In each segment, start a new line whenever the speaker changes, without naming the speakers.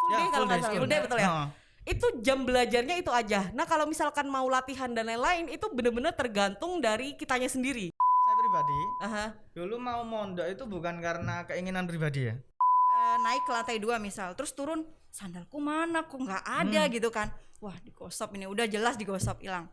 day kalau nggak salah,
skill.
full day betul ya. Itu jam belajarnya itu aja. Nah kalau misalkan mau latihan dan lain-lain itu benar-benar tergantung dari kitanya sendiri.
Saya pribadi
Aha.
dulu mau mondok itu bukan karena keinginan pribadi ya.
Naik ke lantai 2 misal, terus turun, sandalku mana kok nggak ada gitu kan. Wah, digosok ini, udah jelas digosok, hilang.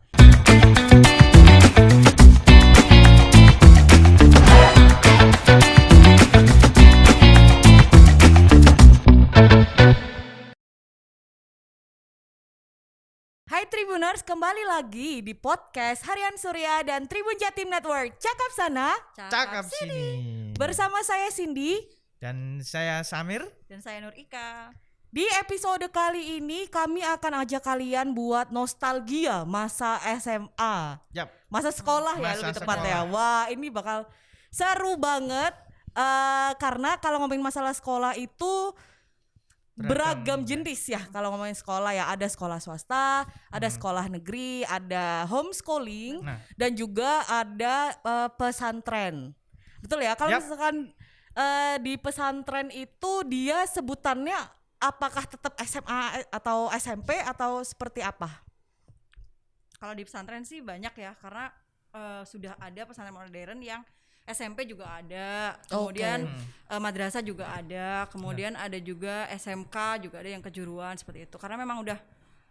Hai Tribuners, kembali lagi di podcast Harian Surya dan Tribun Jatim Network. Cakap sana
Cakap sini.
bersama saya Cindy.
Dan saya Samir.
Dan saya Nur Ika.
Di episode kali ini kami akan ajak kalian buat nostalgia masa SMA.
Yap.
Masa sekolah ya
Masa
lebih tepat ya.
sekolah.
Wah, ini bakal seru banget. Karena kalau ngomongin masalah sekolah itu beragam jenis ya. Kalau ngomongin sekolah ya ada sekolah swasta, ada sekolah negeri, ada homeschooling,
Nah.
dan juga ada pesantren. Betul ya? Kalau
Yap.
misalkan di pesantren itu dia sebutannya apakah tetap SMA atau SMP atau seperti apa?
Kalau di pesantren sih banyak ya, karena sudah ada pesantren modern yang SMP juga ada, kemudian madrasah juga ada, kemudian ada juga SMK juga ada yang kejuruan seperti itu. Karena memang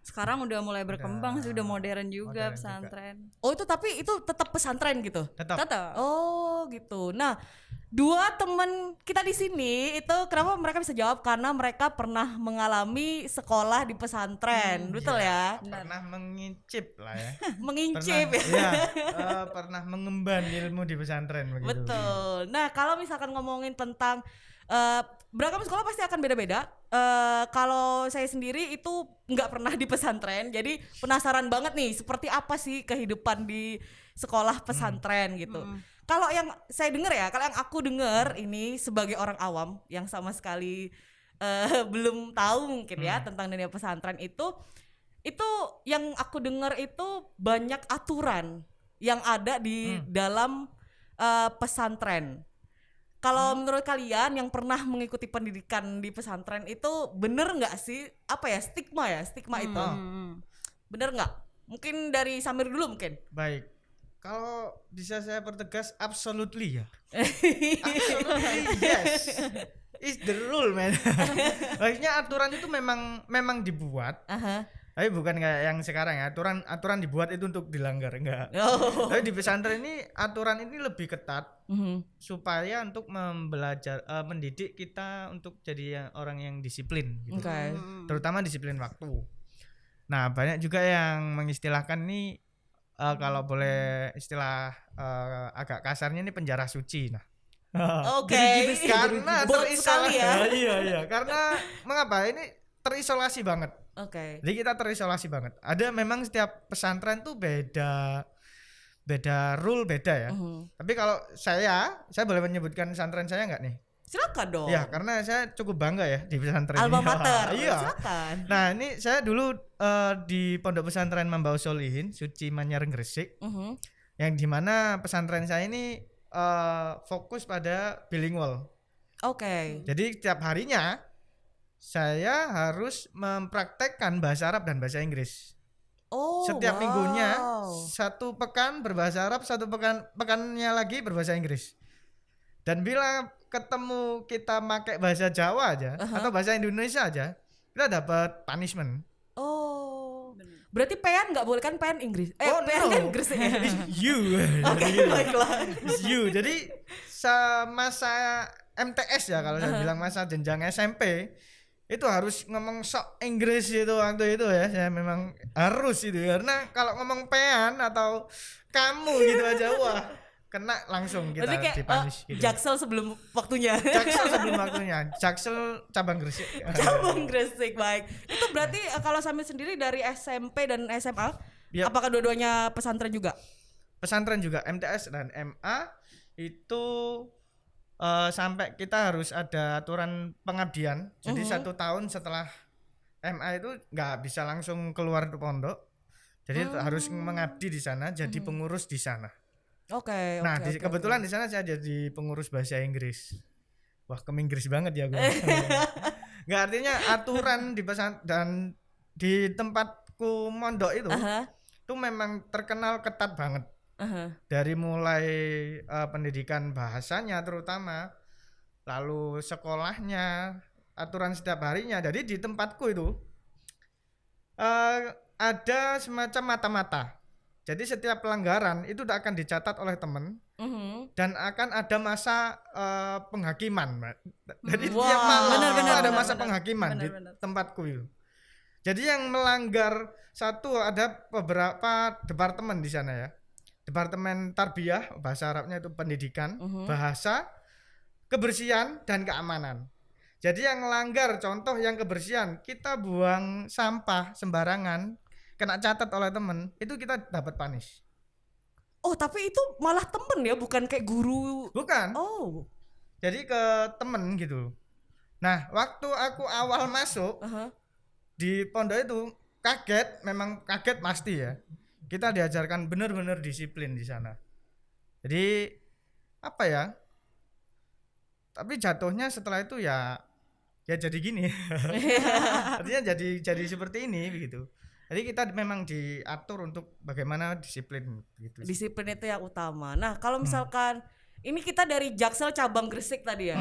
sekarang udah mulai berkembang sih, udah modern juga
modern
pesantren.
Oh itu tapi itu tetap pesantren gitu?
Tetap.
Oh gitu. Nah, dua teman kita di sini itu kenapa mereka bisa jawab karena mereka pernah mengalami sekolah di pesantren, betul ya?
Pernah mengincip lah ya.
Mengincip ya.
Iya, pernah mengemban ilmu di pesantren begitu.
Betul. Nah, kalau misalkan ngomongin tentang beragam sekolah pasti akan beda-beda. Kalau saya sendiri itu nggak pernah di pesantren, jadi penasaran banget nih seperti apa sih kehidupan di sekolah pesantren gitu. Kalau yang saya dengar ya, kalau yang aku dengar ini sebagai orang awam yang sama sekali belum tahu mungkin ya tentang dunia pesantren itu yang aku dengar itu banyak aturan yang ada di dalam pesantren. Kalau menurut kalian yang pernah mengikuti pendidikan di pesantren itu bener nggak sih apa ya stigma itu bener nggak? Mungkin dari Samir dulu mungkin.
Baik. Kalau bisa saya pertegas, absolutely ya. Absolutely yes. Is the rule, man. Maksudnya aturan itu memang dibuat. Tapi bukan kayak yang sekarang ya. Aturan dibuat itu untuk dilanggar, enggak. Tapi di pesantren ini aturan ini lebih ketat supaya untuk mendidik kita untuk jadi orang yang disiplin gitu.
Okay.
Terutama disiplin waktu. Nah, banyak juga yang mengistilahkan nih kalau boleh istilah agak kasarnya ini penjara suci. Nah,
Oke.
karena
Bold sekali ya.
iya. Karena mengapa ini terisolasi banget.
Oke.
Jadi kita terisolasi banget. Ada memang setiap pesantren tuh beda rule beda ya. Tapi kalau saya boleh menyebutkan pesantren saya nggak nih?
Silakan dong.
Ya, karena saya cukup bangga ya di pesantren
Alma
ini.
mater.
Iya.
Silakan.
Nah, ini saya dulu di Pondok Pesantren Mambaus Solihin, Suci Manyar Gresik. Yang dimana pesantren saya ini fokus pada bilingual.
Oke.
Jadi tiap harinya saya harus mempraktekkan bahasa Arab dan bahasa Inggris.
Oh.
Setiap
wow.
minggunya satu pekan berbahasa Arab, satu pekannya lagi berbahasa Inggris. Dan bila ketemu kita pakai bahasa Jawa aja atau bahasa Indonesia aja, kita dapat punishment.
Oh. Berarti PN nggak boleh kan PN Inggris?
Oh,
PN
no.
kan Gresik ya.
It's you.
Oke, baiklah.
It's you. Jadi semasa MTS ya kalau saya bilang masa jenjang SMP itu harus ngomong sok Inggris itu waktu itu ya. Saya memang harus itu karena kalau ngomong pean atau kamu gitu aja wah kena langsung kita
Berarti kayak
dipunish gitu.
Jaksel sebelum waktunya.
Jaksel sebelum waktunya. Jaksel cabang Gresik.
Cabang Gresik, baik. Itu berarti kalau Samir sendiri dari SMP dan SMA,
Yap.
apakah dua-duanya pesantren juga?
Pesantren juga MTS dan MA itu sampai kita harus ada aturan pengabdian. Jadi 1 tahun setelah MA itu nggak bisa langsung keluar ke pondok. Jadi harus mengabdi di sana, jadi pengurus di sana.
Oke.
Nah, kebetulan di sana saya jadi pengurus bahasa Inggris. Wah, keminggris banget ya gue. Nggak, artinya aturan di dan di tempatku mondok itu tuh memang terkenal ketat banget. Dari mulai pendidikan bahasanya terutama, lalu sekolahnya, aturan setiap harinya. Jadi di tempatku itu ada semacam mata-mata. Jadi setiap pelanggaran itu akan dicatat oleh teman dan akan ada masa penghakiman, Mbak. Jadi tiap malam itu ada masa penghakiman di tempatku itu. Jadi yang melanggar satu, ada beberapa departemen di sana ya. Departemen tarbiyah, bahasa Arabnya itu pendidikan, bahasa, kebersihan dan keamanan. Jadi yang melanggar, contoh yang kebersihan, kita buang sampah sembarangan, kena catat oleh temen, itu kita dapat punish.
Oh, tapi itu malah temen ya, bukan kayak guru.
Bukan.
Oh.
Jadi ke temen gitu. Nah, waktu aku awal masuk di pondok itu kaget, memang kaget pasti ya. Kita diajarkan benar-benar disiplin di sana. Jadi apa ya? Tapi jatuhnya setelah itu ya jadi gini. Artinya jadi seperti ini begitu. Jadi kita memang diatur untuk bagaimana disiplin gitu.
Disiplin itu yang utama. Nah, kalau misalkan ini kita dari Jaksel cabang Gresik tadi ya.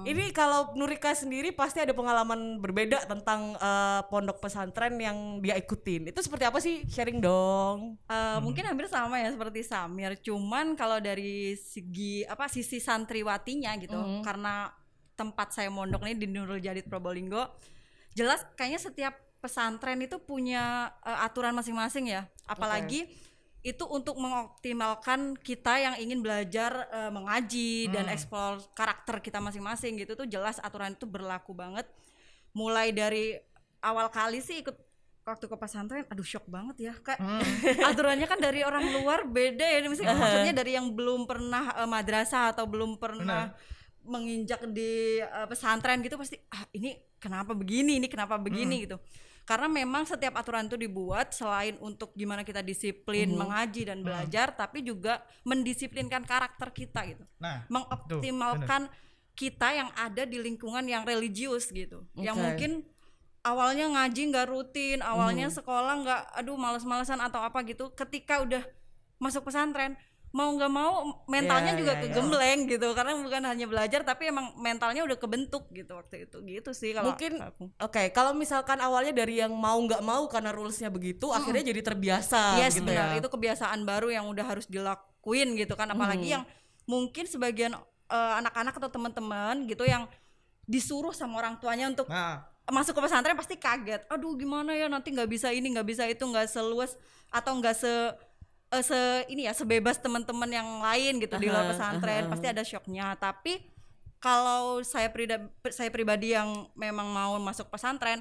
Ini kalau Nurika sendiri pasti ada pengalaman berbeda tentang pondok pesantren yang dia ikutin. Itu seperti apa sih? Sharing dong.
Mungkin hampir sama ya seperti Samir. Cuman kalau dari sisi santriwatinya gitu, karena tempat saya mondok nih di Nurul Jadid Probolinggo, jelas kayaknya setiap pesantren itu punya aturan masing-masing ya. Apalagi itu untuk mengoptimalkan kita yang ingin belajar mengaji dan eksplor karakter kita masing-masing gitu, tuh jelas aturan itu berlaku banget. Mulai dari awal kali sih ikut waktu ke pesantren, aduh shock banget ya Kak. Aturannya kan dari orang luar beda ya, maksudnya dari yang belum pernah madrasah atau belum pernah menginjak di pesantren gitu, pasti ini kenapa begini gitu. Karena memang setiap aturan itu dibuat selain untuk gimana kita disiplin mengaji dan belajar, tapi juga mendisiplinkan karakter kita gitu. Nah, mengoptimalkan kita yang ada di lingkungan yang religius gitu. Yang mungkin awalnya ngaji nggak rutin, awalnya sekolah nggak, aduh males-malesan atau apa gitu. Ketika udah masuk pesantren, mau nggak mau mentalnya juga kegembleng gitu, karena bukan hanya belajar tapi emang mentalnya udah kebentuk gitu waktu itu gitu sih kalau
mungkin kalau misalkan awalnya dari yang mau nggak mau karena rulesnya begitu, akhirnya jadi terbiasa gitu
benar,
ya.
itu kebiasaan baru yang udah harus dilakuin gitu kan, apalagi yang mungkin sebagian anak-anak atau teman-teman gitu yang disuruh sama orang tuanya untuk masuk ke pesantren pasti kaget, aduh gimana ya nanti nggak bisa ini nggak bisa itu, nggak seluas atau nggak sebebas teman-teman yang lain gitu di luar pesantren, pasti ada shocknya. Tapi kalau saya pribadi yang memang mau masuk pesantren,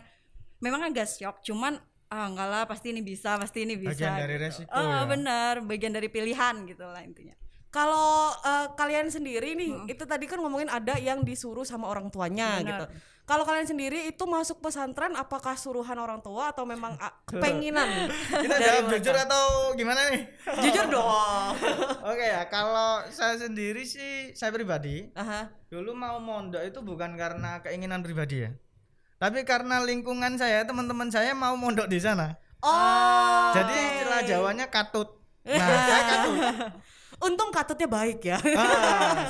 memang agak shock, cuman enggak lah, pasti ini bisa
bagian dari
gitu.
resiko ya.
Benar, bagian dari pilihan gitu lah intinya.
Kalau kalian sendiri nih, itu tadi kan ngomongin ada yang disuruh sama orang tuanya gitu. Kalau kalian sendiri itu masuk pesantren, apakah suruhan orang tua atau memang kepenginan?
Kita jawab jujur atau gimana nih?
Jujur dong.
Oke ya, kalau saya sendiri sih, saya pribadi dulu mau mondok itu bukan karena keinginan pribadi ya, tapi karena lingkungan saya, teman-teman saya mau mondok di sana. Jadi istilah Jawanya katut. Nah, saya katut.
Untung katutnya baik ya.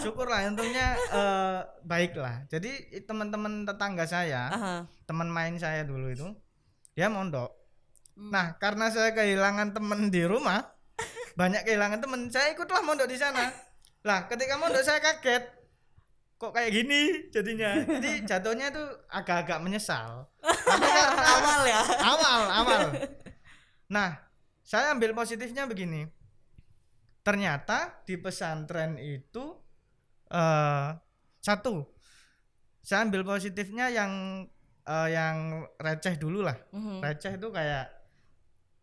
Syukurlah, untungnya baik lah. Jadi teman-teman tetangga saya, teman main saya dulu itu, dia mondok. Nah, karena saya kehilangan teman di rumah, banyak kehilangan teman, saya ikutlah mondok di sana. Lah, ketika mondok saya kaget, kok kayak gini jadinya. Jadi jatuhnya tuh agak-agak menyesal. Tapi
Awal ya.
Awal. Nah, saya ambil positifnya begini. Ternyata di pesantren itu satu, saya ambil positifnya yang receh dulu lah. Receh itu kayak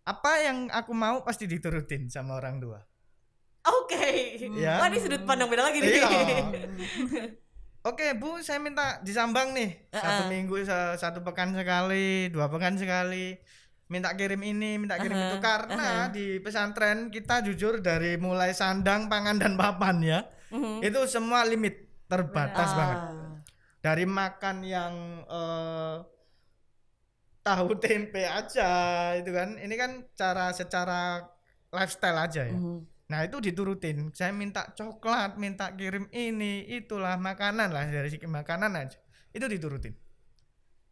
apa yang aku mau pasti diturutin sama orang tua.
Oke.
Ya.
Wah, ini sudut pandang beda lagi nih.
Oke Bu, saya minta disambang nih. 1 minggu 1 pekan sekali, 2 pekan sekali. Minta kirim ini, minta kirim itu, karena di pesantren kita jujur dari mulai sandang, pangan dan papan ya, itu semua limit terbatas banget. dari makan yang tahu tempe aja itu kan, ini kan secara lifestyle aja ya. Nah itu diturutin, saya minta coklat, minta kirim ini, itulah makanan lah, dari segi makanan aja itu diturutin.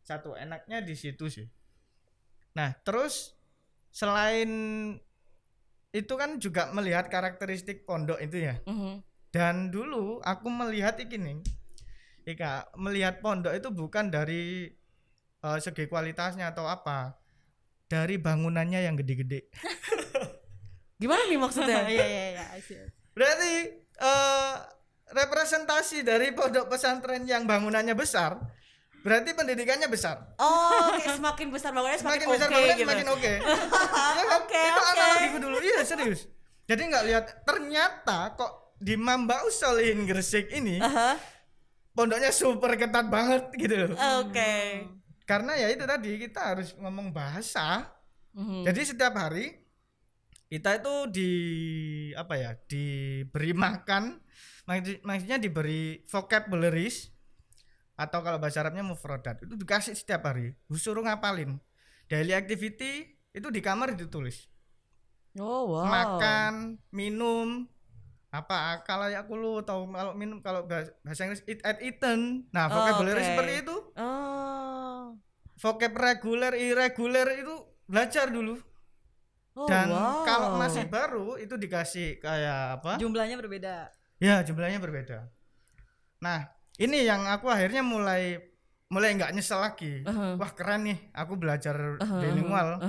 Satu enaknya di situ sih. Nah terus selain itu kan juga melihat karakteristik pondok itu ya. Dan dulu aku melihat ini Ika, melihat pondok itu bukan dari segi kualitasnya atau apa, dari bangunannya yang gede-gede.
Gimana nih maksudnya?
Iya.
Berarti representasi dari pondok pesantren yang bangunannya besar, berarti pendidikannya besar.
Oh, kayak semakin besar bangunannya
Semakin
semakin
besar
oke
bangunannya
gitu.
semakin oke. Ya kan?
Oke,
Itu
oke.
analogiku dulu. Iya serius. Jadi nggak lihat, ternyata kok di Mambaus Sholihin Gresik ini pondoknya super ketat banget gitu loh.
Oke.
Karena ya itu tadi, kita harus ngomong bahasa. Jadi setiap hari kita itu diberi makan, maksudnya diberi vocabularies, atau kalau bahasa Arabnya mufradat, itu dikasih setiap hari, suruh ngapalin. Daily activity itu di kamar ditulis.
Oh wow.
Makan, minum, apa kalau ya aku lu tahu, kalau minum, kalau bahasa Inggris eat at eaten. Nah vocabulary
oke.
seperti itu. Vocab reguler, irregular itu belajar dulu.
Oh,
Dan
wow.
kalau masih baru itu dikasih kayak apa?
Jumlahnya berbeda.
Ya jumlahnya berbeda. Nah ini yang aku akhirnya mulai nggak nyesel lagi. Wah keren nih, aku belajar bilingual.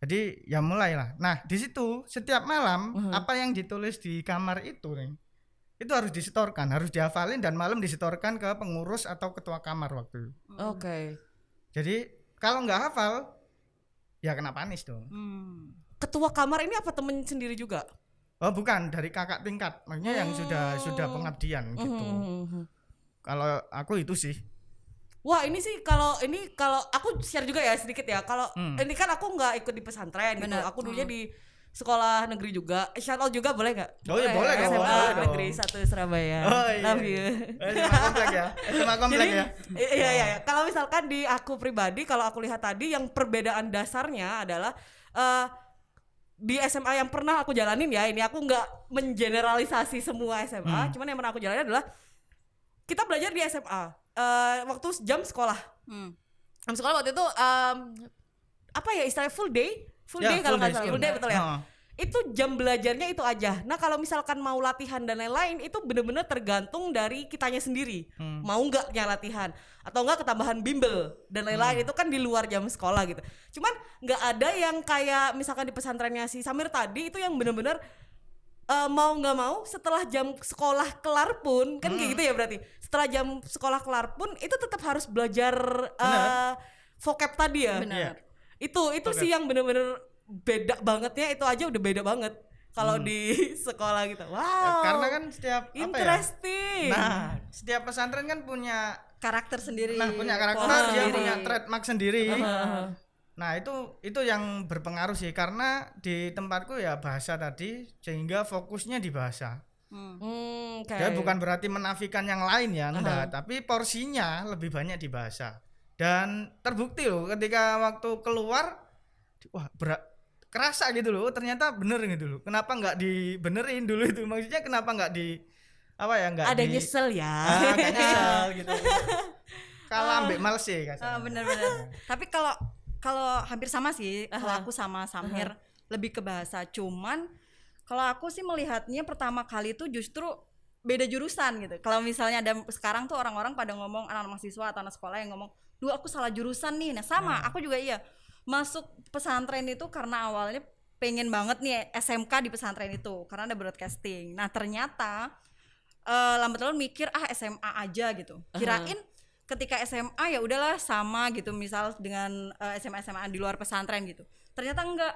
Jadi ya mulailah. Nah di situ setiap malam apa yang ditulis di kamar itu nih, itu harus disetorkan, harus dihafalin, dan malam disetorkan ke pengurus atau ketua kamar waktu itu.
Oke.
Jadi kalau nggak hafal ya kena panis dong.
Ketua kamar ini apa temen sendiri juga?
Oh bukan, dari kakak tingkat, maksudnya yang sudah pengabdian gitu. Kalau aku itu sih.
Wah ini sih kalau aku share juga ya sedikit ya. Kalau ini kan aku nggak ikut di pesantren gitu.
Bener.
Aku dulunya di sekolah negeri juga. Shout out juga boleh nggak?
Oh iya boleh dong,
SMA
boleh dong.
Negeri 1 Surabaya.
Oh iya.
Love you.
SMA komplek ya. SMA komplek
Jadi,
ya.
Iya. Kalau misalkan di aku pribadi, kalau aku lihat tadi yang perbedaan dasarnya adalah di SMA yang pernah aku jalanin ya, ini aku nggak mengeneralisasi semua SMA, cuman yang pernah aku jalanin adalah kita belajar di SMA waktu jam sekolah. Jam sekolah waktu itu apa ya istilahnya full day
Ya,
kalau
full
nggak
day
salah,
school.
full day betul ya.
Heeh.
Itu jam belajarnya itu aja. Nah kalau misalkan mau latihan dan lain-lain itu bener-bener tergantung dari kitanya sendiri. Mau nggaknya latihan atau enggak ketambahan bimbel dan lain-lain, itu kan di luar jam sekolah gitu. Cuman nggak ada yang kayak misalkan di pesantrennya si Samir tadi itu yang bener-bener mau nggak mau setelah jam sekolah kelar pun kan kayak gitu ya, berarti setelah jam sekolah kelar pun itu tetap harus belajar vocab tadi ya.
Benar.
Itu sih yang bener-bener beda bangetnya, itu aja udah beda banget kalau di sekolah gitu. Wow.
Karena kan setiap apa ya?
Interesting.
Nah, setiap pesantren kan punya
Karakter sendiri.
punya karakter,
pola
dia
sendiri.
punya trademark sendiri. Nah, itu yang berpengaruh sih, karena di tempatku ya bahasa tadi, sehingga fokusnya di bahasa.
Okay.
Dia bukan berarti menafikan yang lain ya, enggak, tapi porsinya lebih banyak di bahasa. Dan terbukti loh ketika waktu keluar, wah kerasa gitu loh, ternyata bener gitu loh. Kenapa nggak dibenerin dulu itu? Maksudnya kenapa nggak di apa ya, nggak
ada
di
nyesel ya.
nggak nyesel gitu. Kalah ambek males sih kasarnya.
Bener-bener. Tapi kalau hampir sama sih, kalau aku sama Samir lebih ke bahasa. Cuman kalau aku sih melihatnya pertama kali itu justru beda jurusan gitu. Kalau misalnya ada sekarang tuh orang-orang pada ngomong, anak-anak mahasiswa atau anak sekolah yang ngomong, "Duh, aku salah jurusan nih." Nah, sama, aku juga iya. Masuk pesantren itu karena awalnya pengen banget nih SMK di pesantren itu karena ada broadcasting. Nah, ternyata lambat laun mikir SMA aja gitu. Kirain ketika SMA ya udahlah sama gitu, misal dengan SMA di luar pesantren gitu. Ternyata enggak.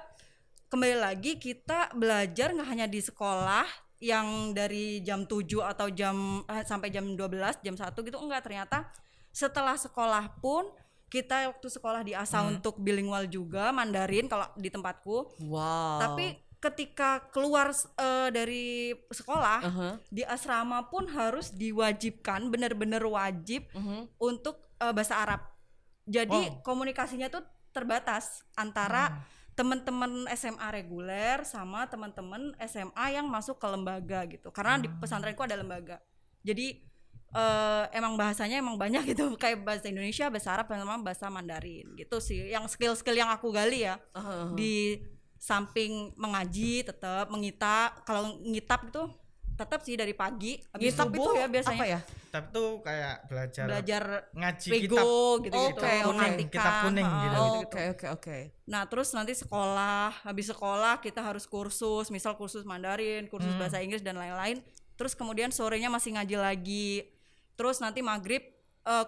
Kembali lagi kita belajar nggak hanya di sekolah yang dari jam 7 atau sampai jam 12, jam 1 gitu, enggak. Ternyata setelah sekolah pun kita waktu sekolah diasah untuk bilingual juga, Mandarin kalau di tempatku.
Wow.
Tapi ketika keluar dari sekolah
Uh-huh.
di asrama pun harus diwajibkan, benar-benar wajib untuk bahasa Arab. Jadi komunikasinya tuh terbatas antara teman-teman SMA reguler sama teman-teman SMA yang masuk ke lembaga gitu. Karena di pesantrenku ada lembaga. Jadi emang bahasanya emang banyak gitu, kayak bahasa Indonesia, bahasa Arab, sama bahasa Mandarin gitu sih. Yang skill-skill yang aku gali ya. Di samping mengaji tetap mengitab, kalau ngitab itu tetap sih dari pagi habis
Ngitab
subuh
itu
ya biasanya.
apa ya?
Kitab tuh kayak belajar
Ngaji
kitab
Wigo gitu-gitu,
Oke,
mematikan,
kitab kuning gitu.
Oke.
Nah terus nanti sekolah, habis sekolah kita harus kursus, misal kursus Mandarin, kursus bahasa Inggris dan lain-lain. Terus kemudian sorenya masih ngaji lagi. Terus nanti maghrib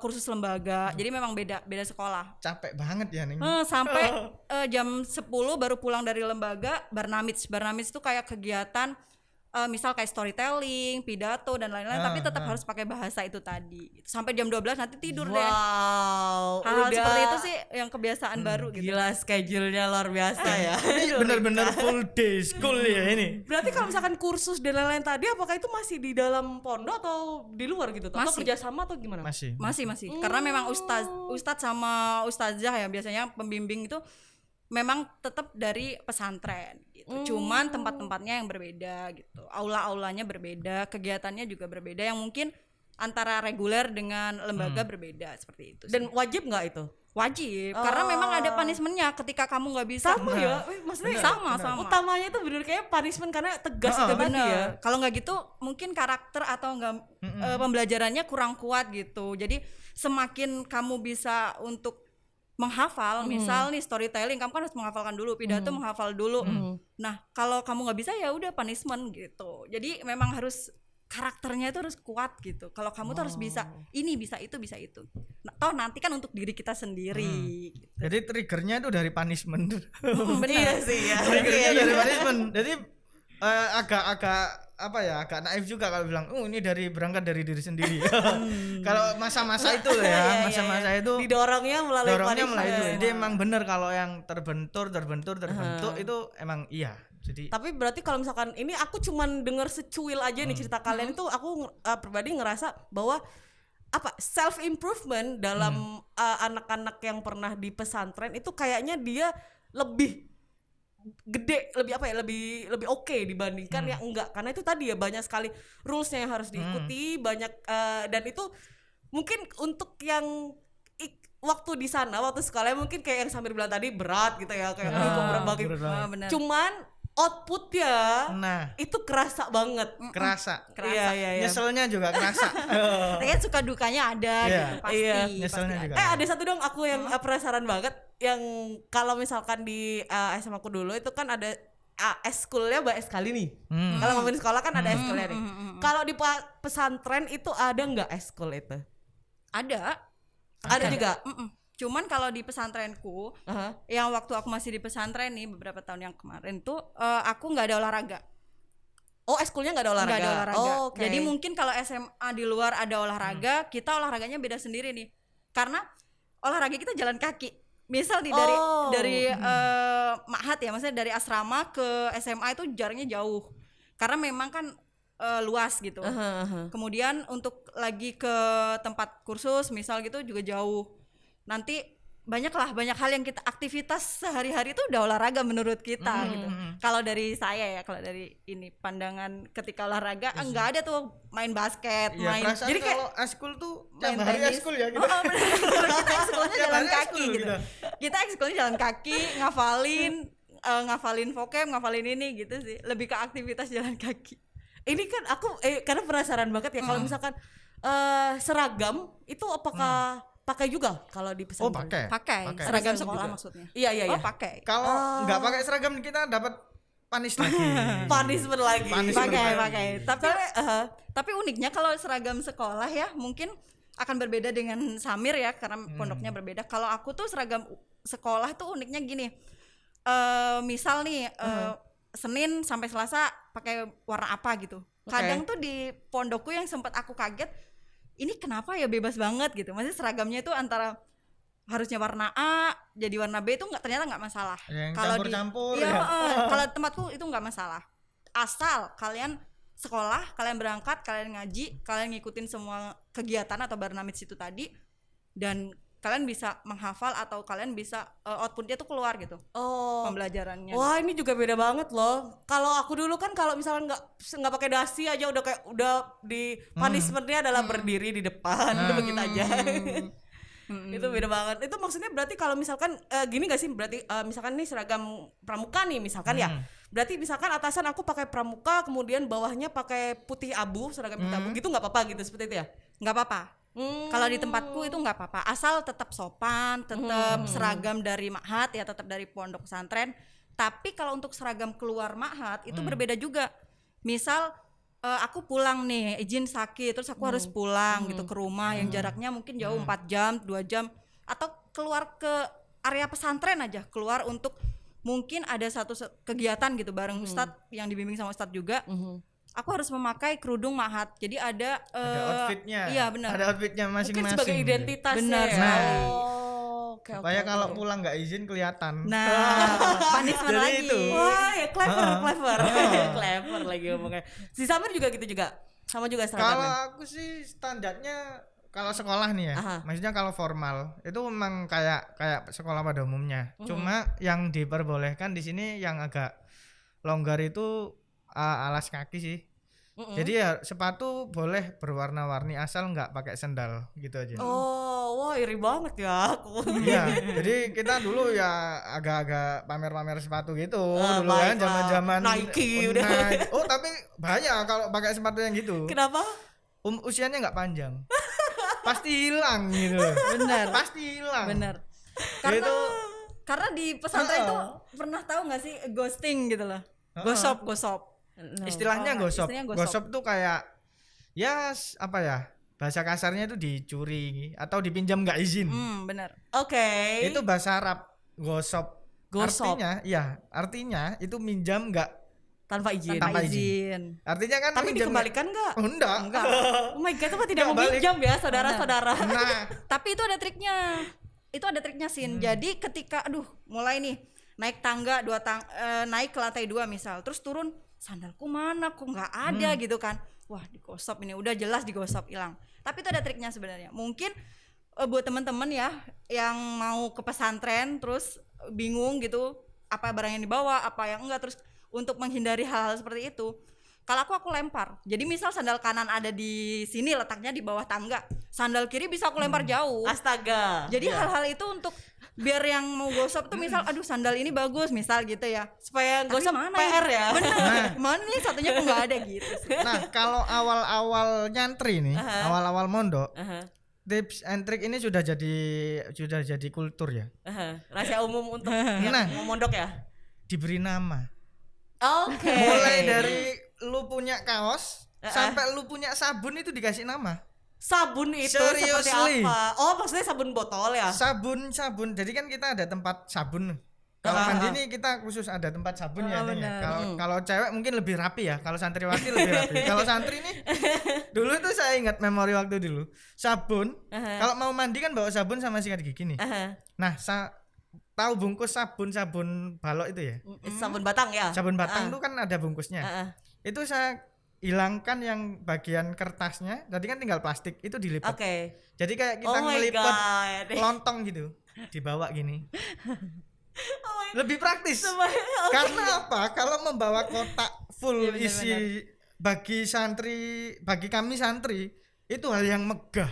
kursus lembaga. Jadi memang beda sekolah.
Capek banget ya nih.
Sampai jam 10 baru pulang dari lembaga. Barnamij itu kayak kegiatan misal kayak storytelling, pidato dan lain-lain, tapi tetap harus pakai bahasa itu tadi. Sampai jam 12 nanti tidur deh.
Wow,
Hal-hal
udah
seperti itu sih yang kebiasaan baru gitu.
gila, schedule-nya luar biasa ya.
Ini benar-benar full day school ya ini.
Berarti kalau misalkan kursus dan lain-lain tadi, apakah itu masih di dalam pondok atau di luar gitu? Atau
Masih.
kerjasama atau gimana?
Masih.
Masih. Karena memang ustadz sama ustazah ya biasanya pembimbing itu memang tetap dari pesantren gitu. Cuman tempat-tempatnya yang berbeda gitu. Aula-aulanya berbeda, kegiatannya juga berbeda yang mungkin antara reguler dengan lembaga berbeda seperti itu.
Dan wajib nggak itu?
Wajib, karena memang ada punishment-nya ketika kamu nggak bisa.
Sama ya, maksudnya
Sama.
utamanya itu bener kayak punishment karena tegas itu tadi
Bener.
ya.
Kalau nggak gitu mungkin karakter atau enggak pembelajarannya kurang kuat gitu. Jadi semakin kamu bisa untuk menghafal, misal nih storytelling, kamu kan harus menghafalkan dulu, pidato menghafal dulu. Nah, kalau kamu nggak bisa ya udah punishment gitu. Jadi memang harus karakternya itu harus kuat gitu. Kalau kamu tuh harus bisa ini, bisa itu. Nah, toh nanti kan untuk diri kita sendiri. Gitu.
Jadi triggernya itu dari punishment.
Bener.
Iya sih ya.
Triggernya dari punishment. Jadi agak naif juga kalau bilang, ini berangkat dari diri sendiri. Kalau masa-masa itu ya, masa-masa itu
Didorongnya melalui
itu.
punishment.
Jadi emang bener kalau yang terbentur itu emang iya. Jadi
Tapi berarti kalau misalkan ini aku cuman denger secuil aja nih cerita kalian itu, aku pribadi ngerasa bahwa self improvement dalam anak-anak yang pernah di pesantren itu kayaknya dia lebih gede, lebih oke dibandingkan yang enggak, karena itu tadi ya banyak sekali rulesnya yang harus diikuti, banyak dan itu mungkin untuk yang waktu di sana, waktu sekolah mungkin kayak yang Samir bilang tadi berat gitu ya, kayak kok berat banget.
Bener.
Cuman outputnya itu kerasa banget.
kerasa.
Iya.
Nyeselnya juga kerasa.
Kayaknya suka dukanya ada gitu, pasti.
Iya.
Nyeselnya
pasti
juga.
ada.
Ada satu dong aku yang penasaran banget, yang kalau misalkan di SMA aku dulu itu kan ada eskulnya banyak sekali nih. Kalau ngomongin sekolah kan ada eskulnya nih. Kalau di pesantren itu ada nggak eskul itu?
Ada
Juga.
Cuman kalau di pesantrenku, yang waktu aku masih di pesantren nih beberapa tahun yang kemarin tuh aku nggak ada olahraga.
Oh, eskulnya nggak ada olahraga.
Nggak ada olahraga.
Oh, oke.
Jadi mungkin kalau SMA di luar ada olahraga, kita olahraganya beda sendiri nih. Karena olahraga kita jalan kaki. Misal nih dari ma'had ya, maksudnya dari asrama ke SMA itu jaraknya jauh. Karena memang kan luas gitu. Kemudian untuk lagi ke tempat kursus misal gitu juga jauh. Nanti banyak hal yang kita aktivitas sehari-hari itu udah olahraga menurut kita gitu. Kalau dari saya ya, kalau dari ini pandangan ketika olahraga enggak ada tuh main basket,
Ya,
main.
perasaan
Jadi kayak
kalau eskul tuh
main
tiap hari
tenis.
eskul ya gitu.
Bener. Kita ekskulnya
Tiap
jalan
hari
kaki
eskul
gitu.
gitu.
Kita ekskulnya jalan kaki, ngafalin vocab, ngafalin ini gitu sih. Lebih ke aktivitas jalan kaki.
Ini kan aku karena penasaran banget ya, kalau misalkan seragam itu apakah pakai juga kalau di
Oh,
pesantren?
pakai.
Pakai seragam
Seragam
sekolah
juga.
maksudnya.
Iya.
Oh, pakai.
Kalau nggak pakai seragam kita dapat panis lagi.
Punishment lagi.
Punishment.
Pakai. Tapi uniknya kalau seragam sekolah ya mungkin akan berbeda dengan Samir ya karena pondoknya berbeda. Kalau aku tuh seragam sekolah tuh uniknya gini. Misal nih Senin sampai Selasa pakai warna apa gitu. Kadang tuh di pondokku yang sempat aku kaget, ini kenapa ya bebas banget gitu. Maksudnya seragamnya itu antara harusnya warna A, jadi warna B itu ternyata nggak masalah.
Yang
Kalau
campur-campur
iya,
ya.
kalau tempatku itu nggak masalah. Asal kalian sekolah, kalian berangkat, kalian ngaji, kalian ngikutin semua kegiatan atau barnamij itu tadi, dan kalian bisa menghafal atau kalian bisa outputnya tuh keluar gitu
Oh.
pembelajarannya.
Wah, ini juga beda banget loh. Kalau aku dulu kan kalau misalnya nggak pakai dasi aja udah di punishmentnya adalah berdiri di depan, udah begitu aja. Itu beda banget. Itu maksudnya berarti kalau misalkan gini gak sih, berarti misalkan nih seragam pramuka nih misalkan ya. Berarti misalkan atasan aku pakai pramuka, kemudian bawahnya pakai putih abu, seragam putih abu gitu, nggak apa-apa gitu seperti itu ya?
Nggak apa-apa. Kalau di tempatku itu nggak apa-apa, asal tetap sopan, tetap seragam dari ma'had ya, tetap dari pondok pesantren. Tapi kalau untuk seragam keluar ma'had itu berbeda juga. Misal aku pulang nih, izin sakit, terus aku harus pulang gitu ke rumah yang jaraknya mungkin jauh 4 jam, 2 jam, atau keluar ke area pesantren aja, keluar untuk mungkin ada satu kegiatan gitu bareng ustadz yang dibimbing sama ustadz juga. Aku harus memakai kerudung ma'had. Jadi ada
outfitnya.
Iya, benar.
Ada outfitnya masing-masing.
Mungkin sebagai identitas
Benar
ya.
Nah.
Oke,
Supaya kalau pulang nggak izin kelihatan.
Nah, punishment
Jadi
lagi.
itu.
Wah, ya clever. Clever lagi ngomongnya. Si Samir juga gitu juga. Sama juga
Kalau
seragamnya.
aku sih standarnya kalau sekolah nih ya,
Aha.
maksudnya kalau formal itu memang kayak sekolah pada umumnya. Cuma yang diperbolehkan di sini yang agak longgar itu alas kaki sih. Jadi ya sepatu boleh berwarna-warni asal nggak pakai sendal gitu aja.
Oh, wah iri banget ya aku.
Iya, jadi kita dulu ya agak-agak pamer-pamer sepatu gitu dulu
baik
kan
lah.
zaman-zaman
Nike udah.
Oh, tapi bahaya kalau pakai sepatu yang gitu.
Kenapa?
Usianya nggak panjang. Pasti hilang gitu.
Benar.
Pasti hilang.
Benar. Karena
Itu
karena di pesantren itu pernah tahu nggak sih ghosting gitu loh. Gosop.
istilahnya gosop.
istilahnya
Gosop tuh kayak ya apa ya? Bahasa kasarnya itu dicuri atau dipinjam nggak izin.
Benar.
Oke.
Itu bahasa Arab gosop.
Gosop.
Artinya itu minjam nggak
Tanpa izin.
Tanpa
izin.
artinya kan
Tapi
minjam
dikembalikan nggak?
Oh, enggak.
Oh my god, apa tidak
Nggak balik.
meminjam ya saudara-saudara?
Nah,
Tapi itu ada triknya. Sin. Jadi ketika mulai nih naik tangga naik ke lantai 2 misal, terus turun, sandalku mana kok nggak ada gitu kan. Wah, digosop ini, udah jelas digosop, hilang. Tapi itu ada triknya sebenarnya. Mungkin buat teman-teman ya yang mau ke pesantren terus bingung gitu apa barang yang dibawa, apa yang enggak, terus untuk menghindari hal-hal seperti itu, kalau aku lempar. Jadi misal sandal kanan ada di sini, letaknya di bawah tangga, sandal kiri bisa aku lempar jauh.
Astaga.
Jadi hal-hal itu untuk biar yang mau gosop tuh misal aduh sandal ini bagus misal gitu ya,
Supaya
Tapi
gosok
mana
PR ya.
bener mana nih satunya kok nggak ada gitu sih.
nah kalau awal-awal nyantri nih, awal-awal mondok,
Aha,
tips and trick ini sudah jadi kultur ya.
aha. Rahasia umum untuk
Nah.
yang mau mondok ya.
Diberi nama.
Oke.
Mulai dari lu punya kaos sampai lu punya sabun itu dikasih nama.
Sabun itu seperti
Seriously.
apa? Oh, maksudnya sabun botol ya?
Sabun. Jadi kan kita ada tempat sabun. Kalau mandi nih kita khusus ada tempat sabun ya. Nih ya. Kalau cewek mungkin lebih rapi ya. Kalau santriwati lebih rapi. Kalau santri nih dulu tuh saya ingat memori waktu dulu. Sabun. Kalau mau mandi kan bawa sabun sama sikat gigi nih.
Aha.
Nah, tahu bungkus sabun balok itu ya?
Sabun batang ya?
Sabun batang tuh kan ada bungkusnya.
Aha.
Itu saya hilangkan yang bagian kertasnya. Tadi kan tinggal plastik itu dilipat.
Oke.
Jadi kayak kita
Oh my
ngelipet
god.
lontong gitu. Dibawa gini.
Oh my
Lebih praktis.
god.
Karena apa? Kalau membawa kotak full
Iya, bener-bener.
isi bagi kami santri itu hal yang megah.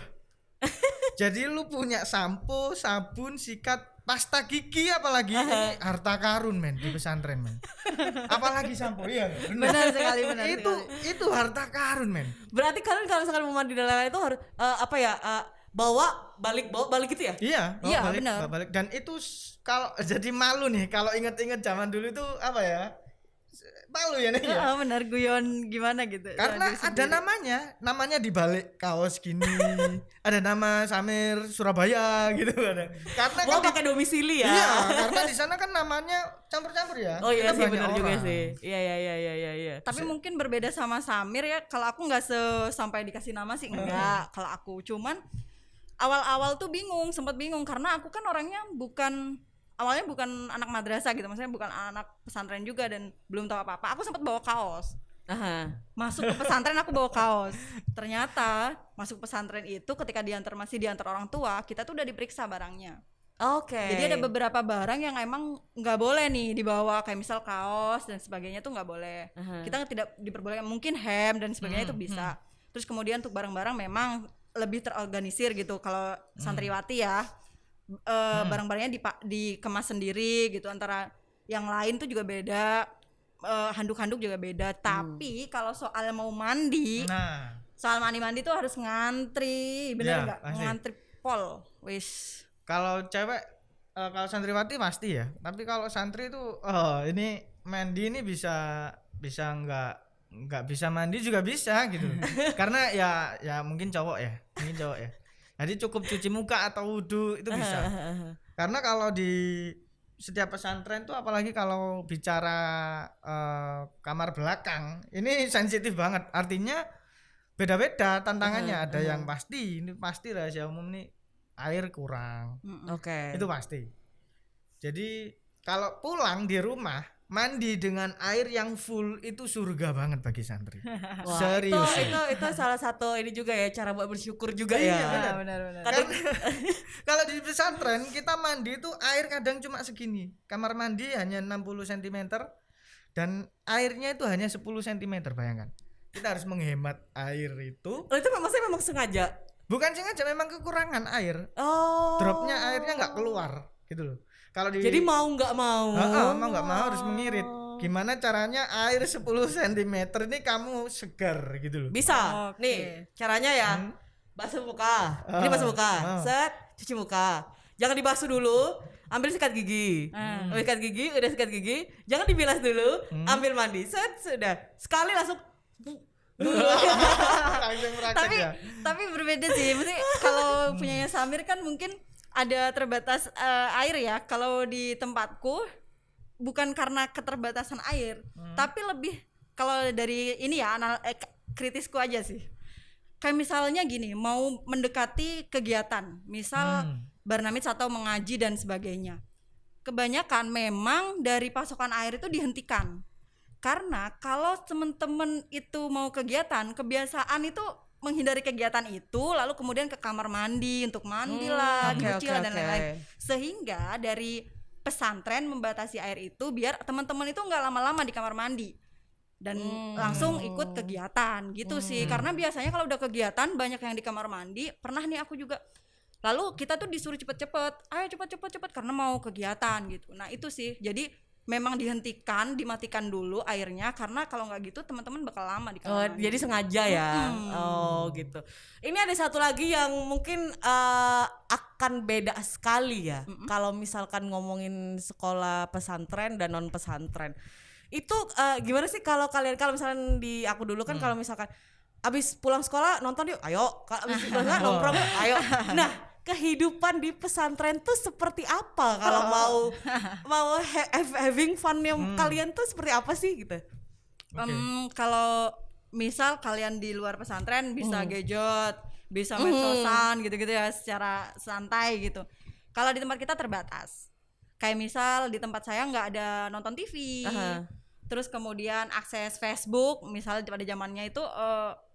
Jadi lu punya sampo, sabun, sikat, pasta gigi, apalagi ini harta karun men di pesantren men. Apalagi sampo, iya
Benar sekali, benar
itu harta karun men.
Berarti kalian kalau misalkan mau mandi dan lain-lain itu harus bawa balik gitu ya?
Iya,
Iya,
balik,
benar.
bawa balik. Dan itu kalau jadi malu nih kalau inget-inget zaman dulu itu apa ya? Malu ya nih ya.
Benar, guyon gimana gitu.
Karena
Diri
ada
sendiri.
namanya di balik kaos gini. Ada nama Samir Surabaya gitu ada. Karena
Mau
kan
pakai domisili ya?
iya, karena di sana kan namanya campur-campur ya.
Oh iya
Kita
sih,
banyak
benar juga
orang.
sih. Iya.
Tapi mungkin berbeda sama Samir ya. Kalau aku nggak sampai dikasih nama sih enggak. Kalau aku cuman awal-awal tuh sempat bingung karena aku kan orangnya bukan awalnya bukan anak madrasah gitu, maksudnya bukan anak pesantren juga dan belum tahu apa-apa. Aku sempat bawa kaos.
Aha.
Masuk ke pesantren aku bawa kaos. Ternyata masuk pesantren itu ketika masih diantar orang tua, kita tuh udah diperiksa barangnya.
Oke.
Jadi ada beberapa barang yang emang nggak boleh nih dibawa, kayak misal kaos dan sebagainya tuh nggak boleh. Kita tidak diperbolehkan, mungkin ham dan sebagainya itu bisa. Terus kemudian untuk barang-barang memang lebih terorganisir gitu. Kalau santriwati ya barang-barangnya dikemas sendiri gitu, antara yang lain tuh juga beda, handuk-handuk juga beda. Tapi kalau soal mau mandi, soal mandi tuh harus ngantri, bener nggak? Ngantri pol, wis.
Kalau cewek, kalau santriwati pasti ya. Tapi kalau santri itu, ini mandi ini bisa nggak bisa mandi juga bisa gitu. Karena ya mungkin cowok ya. Jadi cukup cuci muka atau wudhu itu bisa. Karena kalau di setiap pesantren tuh, apalagi kalau bicara kamar belakang, ini sensitif banget. Artinya beda-beda tantangannya. Ada yang ini pasti rahasia umum nih, air kurang.
Oke.
Itu pasti. Jadi kalau pulang di rumah mandi dengan air yang full itu surga banget bagi santri.
Wah,
serius.
itu salah satu ini juga ya, cara buat bersyukur juga
Iya,
ya.
Benar.
Kalau di pesantren kita mandi itu air kadang cuma segini. Kamar mandi hanya 60 cm dan airnya itu hanya 10 cm, bayangkan. Kita harus menghemat air itu.
Itu memang sengaja.
Bukan sengaja, memang kekurangan air.
Oh.
Dropnya airnya nggak keluar gitu loh. Kalau
Jadi mau nggak mau.
mau nggak mau harus mengirit. Gimana caranya air 10 cm ini kamu segar gitu loh.
Bisa.
Oke.
Nih, caranya ya. Basuh muka. Ini basuh muka. Set, cuci muka. Jangan dibasuh dulu. Ambil sikat gigi. Udah sikat gigi, jangan dibilas dulu. Ambil mandi. Set, sudah. Sekali langsung
Langsung praktek ya.
Tapi berbeda sih. Maksudnya kalau punyanya Samir kan mungkin ada terbatas air ya. Kalau di tempatku bukan karena keterbatasan air, tapi lebih kalau dari ini ya kritisku aja sih. Kayak misalnya gini, mau mendekati kegiatan, misal barnamij atau mengaji dan sebagainya. Kebanyakan memang dari pasokan air itu dihentikan. Karena kalau temen-temen itu mau kegiatan, kebiasaan itu menghindari kegiatan itu, lalu kemudian ke kamar mandi untuk mandi lah, nyuci lah dan lain-lain. Sehingga dari pesantren membatasi air itu biar teman-teman itu nggak lama-lama di kamar mandi dan langsung ikut kegiatan gitu sih. Karena biasanya kalau udah kegiatan banyak yang di kamar mandi. Pernah nih aku juga. Lalu kita tuh disuruh cepet-cepet, ayo cepet karena mau kegiatan gitu. Nah itu sih. Jadi memang dimatikan dulu airnya, karena kalau nggak gitu teman-teman bakal lama di kamar mandi.
Jadi sengaja ya. Oh gitu. Ini ada satu lagi yang mungkin akan beda sekali ya. Kalau misalkan ngomongin sekolah pesantren dan non pesantren, itu gimana sih kalau misalkan di aku dulu kan, kalau misalkan abis pulang sekolah nonton yuk, ayo. Kalau abis pulang sekolah nongkrong yuk, ayo. Nah, kehidupan di pesantren tuh seperti apa kalau mau having fun yang kalian tuh seperti apa sih gitu?
Kalau misal kalian di luar pesantren bisa gadget, bisa medsosan gitu-gitu ya secara santai gitu. Kalau di tempat kita terbatas. Kayak misal di tempat saya nggak ada nonton TV. Terus kemudian akses Facebook misal pada zamannya itu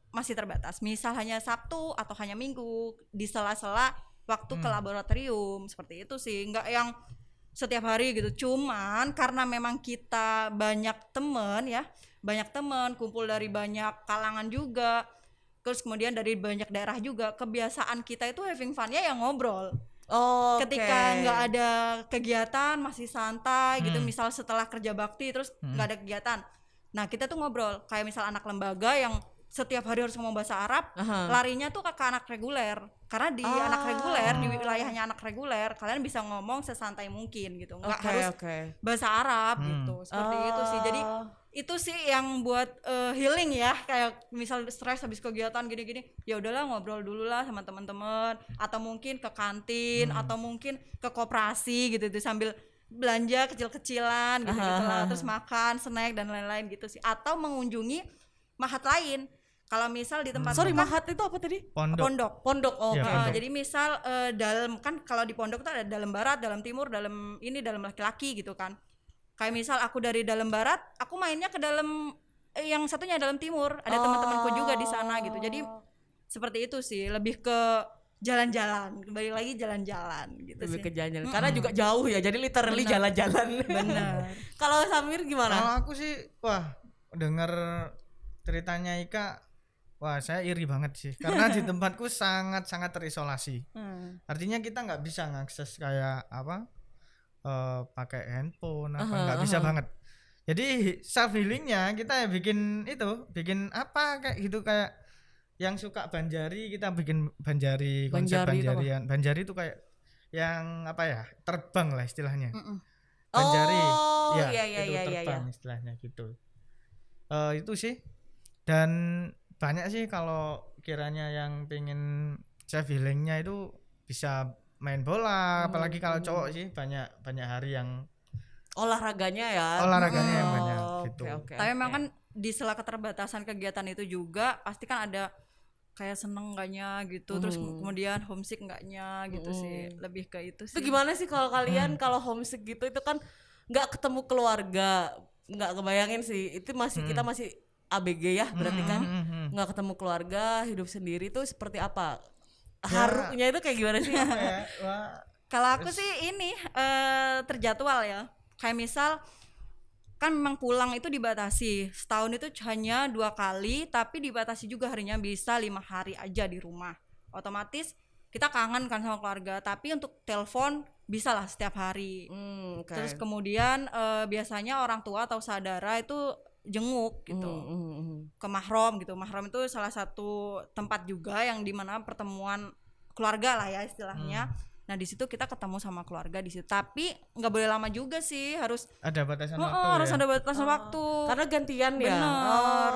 masih terbatas. Misal hanya Sabtu atau hanya Minggu di sela-sela waktu ke laboratorium, seperti itu sih. Nggak yang setiap hari gitu. Cuman karena memang kita banyak teman, kumpul dari banyak kalangan juga, terus kemudian dari banyak daerah juga, kebiasaan kita itu having fun-nya yang ngobrol. Ketika nggak ada kegiatan masih santai gitu, misal setelah kerja bakti terus nggak ada kegiatan, nah kita tuh ngobrol. Kayak misal anak lembaga yang setiap hari harus ngomong bahasa Arab, larinya tuh ke anak reguler. Karena di anak reguler, di wilayahnya anak reguler, kalian bisa ngomong sesantai mungkin gitu, nggak harus bahasa Arab gitu. Seperti itu sih. Jadi itu sih yang buat healing ya. Kayak misal stres habis kegiatan gini-gini, ya udahlah ngobrol dulu lah sama teman-teman, atau mungkin ke kantin, atau mungkin ke koperasi gitu sambil belanja kecil-kecilan gitu lah, terus makan snack dan lain-lain gitu sih. Atau mengunjungi mahat lain. Kalau misal di tempat
Sorry, mahat itu apa tadi?
Pondok.
Pondok. Oh,
Iya,
oke.
pondok.
Jadi misal dalam kan kalau di pondok tuh ada dalam barat, dalam timur, dalam laki-laki gitu kan. Kayak misal aku dari dalam barat, aku mainnya ke dalam yang satunya dalam timur. Ada teman-temanku juga di sana gitu. Jadi seperti itu sih, lebih ke jalan-jalan, kembali lagi jalan-jalan gitu
Lebih
sih.
ke jalan-jalan. Karena juga jauh ya, jadi literally jalan-jalan.
Bener.
Kalau Samir gimana?
Kalau aku sih dengar ceritanya Ika, saya iri banget sih karena di tempatku sangat terisolasi. Artinya kita nggak bisa ngakses kayak pakai handphone nggak bisa banget. Jadi self healingnya kita bikin apa kayak gitu, kayak yang suka banjari kita bikin banjari, konsep banjarian. Banjari itu kayak yang terbang lah istilahnya. Banjari itu terbang istilahnya gitu. Itu sih. Dan banyak sih kalau kiranya yang pengen self healingnya itu bisa main bola, apalagi kalau cowok sih banyak hari yang
olahraganya yang
banyak gitu.
Okay. Tapi memang kan di sela keterbatasan kegiatan itu juga pasti kan ada kayak seneng enggaknya gitu, terus kemudian homesick enggaknya gitu sih, lebih ke itu sih.
Itu gimana sih kalau kalian kalau homesick gitu itu kan nggak ketemu keluarga, nggak kebayangin sih itu kita masih ABG ya berarti kan nggak ketemu keluarga, hidup sendiri tuh seperti apa? Harunya itu kayak gimana sih?
Kalau aku sih ini terjadwal ya. Kayak misal kan memang pulang itu dibatasi, setahun itu hanya 2 kali, tapi dibatasi juga harinya bisa 5 hari aja di rumah. Otomatis kita kangen kan sama keluarga, tapi untuk telepon bisa lah setiap hari. Terus kemudian biasanya orang tua atau saudara itu jenguk gitu ke mahram gitu. Mahram itu salah satu tempat juga yang dimana pertemuan keluarga lah ya istilahnya. Nah di situ kita ketemu sama keluarga di situ, tapi nggak boleh lama juga sih, harus
ada batasan waktu.
Harus ada batasan waktu.
Karena gantian ya.
Bener.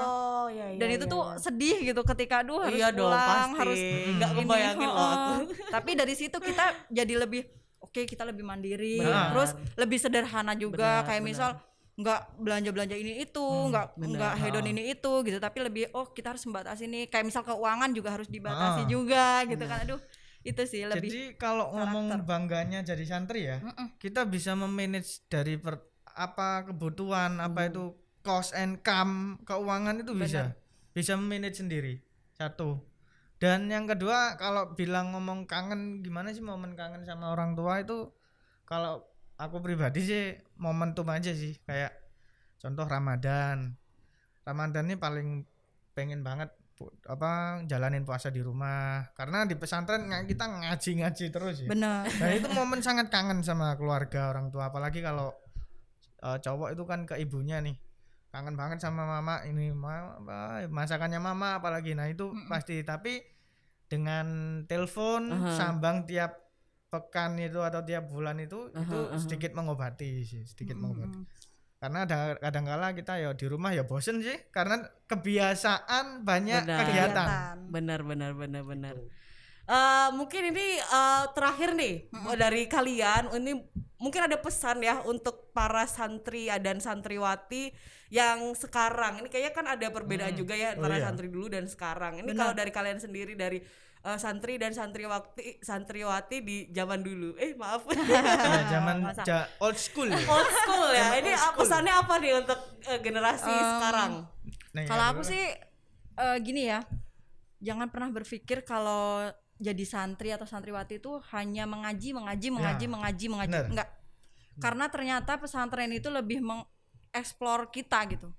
Iya.
Dan itu tuh sedih gitu ketika harus
iya
pulang,
dong, pasti.
harus
nggak kebayangin loh aku.
Tapi dari situ kita jadi lebih kita lebih mandiri,
Benar.
terus lebih sederhana juga.
Benar,
kayak misal nggak belanja ini itu, nggak hedon ini itu gitu, tapi lebih kita harus membatasi nih. Kayak misal keuangan juga harus dibatasi juga gitu kan. Aduh, itu sih lebih.
Jadi kalau ngomong bangganya jadi santri ya, kita bisa memanage dari kebutuhan, itu cost and come, keuangan itu bisa memanage sendiri. Satu. Dan yang kedua, kalau ngomong kangen, gimana sih momen kangen sama orang tua itu? Kalau aku pribadi sih momentum aja sih, kayak contoh Ramadan ini paling pengen banget jalanin puasa di rumah, karena di pesantren kita ngaji terus ya.
Benar.
Dan itu momen sangat kangen sama keluarga, orang tua, apalagi kalau cowok itu kan ke ibunya nih, kangen banget sama mama, ini masakannya mama apalagi. Nah itu pasti. Tapi dengan telepon sambang tiap pekan itu atau tiap bulan itu sedikit mengobati sih, mengobati. Karena kadang-kala kita ya di rumah ya bosen sih, karena kebiasaan banyak kegiatan.
Benar. Mungkin ini terakhir nih dari kalian, ini mungkin ada pesan ya untuk para santri dan santriwati yang sekarang. Ini kayaknya kan ada perbedaan juga ya antara santri dulu dan sekarang. Ini kalau dari kalian sendiri, dari santri dan santriwati di zaman dulu. Maaf.
Zaman old school.
Old school ya. Ini pesannya apa nih untuk generasi sekarang?
Kalau aku sih gini ya. Jangan pernah berpikir kalau jadi santri atau santriwati itu hanya mengaji. Enggak. Karena ternyata pesantren itu lebih mengeksplor kita gitu.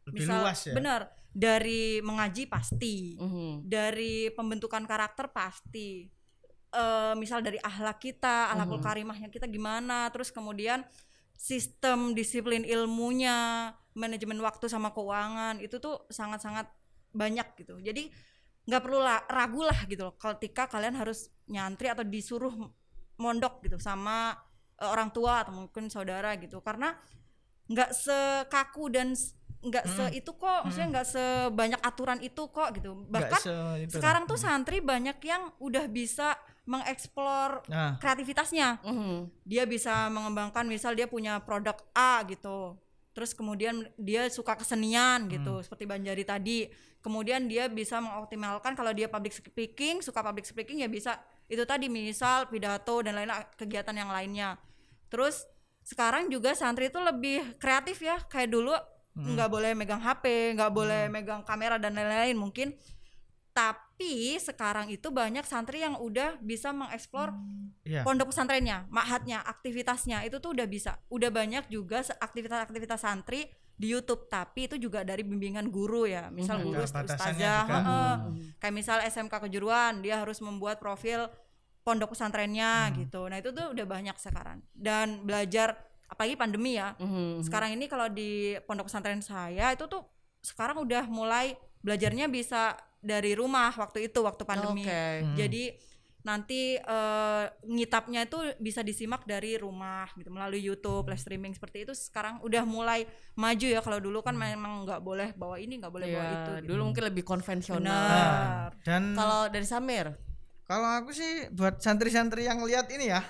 Lebih luas ya.
Benar. Dari mengaji pasti, dari pembentukan karakter pasti, misal dari akhlak kita, akhlakul karimahnya kita gimana, terus kemudian sistem disiplin ilmunya, manajemen waktu sama keuangan itu tuh sangat-sangat banyak gitu. Jadi nggak perlu ragu lah gitu loh ketika kalian harus nyantri atau disuruh mondok gitu sama orang tua atau mungkin saudara gitu, karena nggak sekaku dan nggak itu kok, maksudnya nggak sebanyak aturan itu kok gitu. Bahkan sekarang tuh santri banyak yang udah bisa mengeksplor kreativitasnya. Dia bisa mengembangkan, misal dia punya produk A gitu, terus kemudian dia suka kesenian gitu seperti Banjari tadi, kemudian dia bisa mengoptimalkan kalau dia suka public speaking ya bisa itu tadi misal pidato dan lain kegiatan yang lainnya. Terus sekarang juga santri itu lebih kreatif ya, kayak dulu nggak boleh megang HP, nggak boleh megang kamera dan lain-lain mungkin, tapi sekarang itu banyak santri yang udah bisa mengeksplor pondok pesantrennya, ma'hadnya, aktivitasnya itu tuh udah bisa. Udah banyak juga aktivitas-aktivitas santri di YouTube, tapi itu juga dari bimbingan guru ya. Misal guru ustazah, kayak misal SMK Kejuruan, dia harus membuat profil pondok pesantrennya gitu. Nah itu tuh udah banyak sekarang. Dan belajar, apalagi pandemi ya. Sekarang ini kalau di pondok pesantren saya itu tuh sekarang udah mulai belajarnya bisa dari rumah waktu pandemi. Jadi nanti ngitapnya itu bisa disimak dari rumah gitu melalui YouTube, live streaming seperti itu. Sekarang udah mulai maju ya. Kalau dulu kan memang nggak boleh bawa ini, nggak boleh bawa itu gitu.
Dulu mungkin lebih konvensional.
Benar.
Dan
Kalau dari Samir,
kalau aku sih buat santri-santri yang lihat ini ya,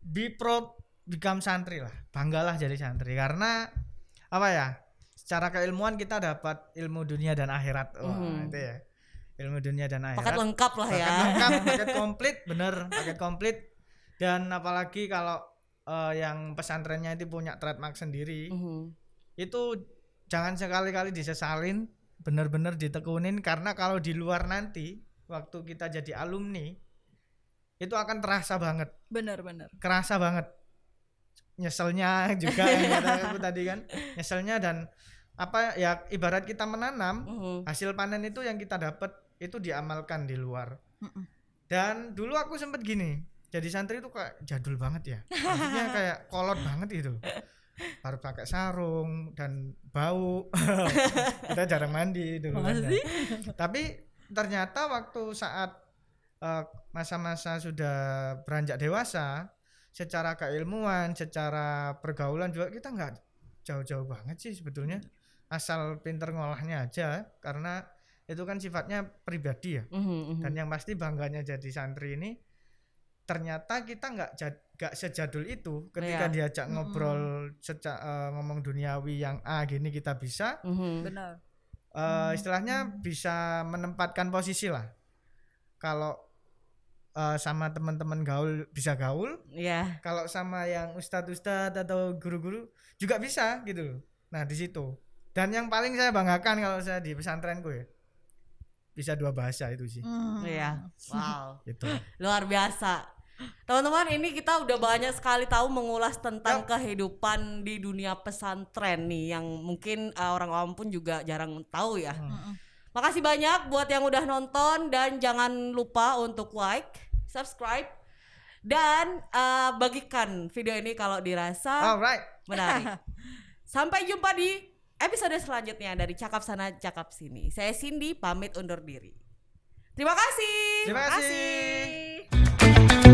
be proud become santri lah, banggalah jadi santri, karena apa ya, secara keilmuan kita dapat ilmu dunia dan akhirat. Itu ya, ilmu dunia dan akhirat.
paket lengkap lah ya.
Paket lengkap, paket komplit, bener, paket komplit. Dan apalagi kalau yang pesantrennya itu punya trademark sendiri, itu jangan sekali-kali disesalin, bener-bener ditekunin, karena kalau di luar nanti waktu kita jadi alumni itu akan terasa banget.
Benar-benar.
Kerasa banget. Nyeselnya juga yang kata aku tadi kan, nyeselnya, dan apa ya, ibarat kita menanam, hasil panen itu yang kita dapat itu diamalkan di luar. Dan dulu aku sempet gini, jadi santri itu kayak jadul banget ya, maksudnya kayak kolot banget itu, baru pakai sarung dan bau. Kita jarang mandi dulu kan, ya. Tapi ternyata waktu saat masa-masa sudah beranjak dewasa, secara keilmuan, secara pergaulan juga kita nggak jauh-jauh banget sih sebetulnya, asal pinter ngolahnya aja, karena itu kan sifatnya pribadi ya. Dan yang pasti bangganya jadi santri ini, ternyata kita nggak sejadul itu ketika diajak ngobrol ngomong duniawi yang gini kita bisa.
Benar.
Istilahnya bisa menempatkan posisi lah. Kalau sama teman-teman gaul bisa gaul, kalau sama yang ustadz-ustadz atau guru-guru juga bisa gitu loh. Nah di situ. Dan yang paling saya banggakan kalau saya di pesantrenku ya, bisa 2 bahasa itu sih.
Iya. Wow.
Gitu.
Luar biasa. Teman-teman, ini kita udah banyak sekali tahu mengulas tentang kehidupan di dunia pesantren nih, yang mungkin orang awam pun juga jarang tahu ya. Makasih banyak buat yang udah nonton, dan jangan lupa untuk like, subscribe, dan bagikan video ini kalau dirasa menarik. Sampai jumpa di episode selanjutnya dari Cakap Sana Cakap Sini. Saya Cindy pamit undur diri. Terima kasih.
Terima kasih.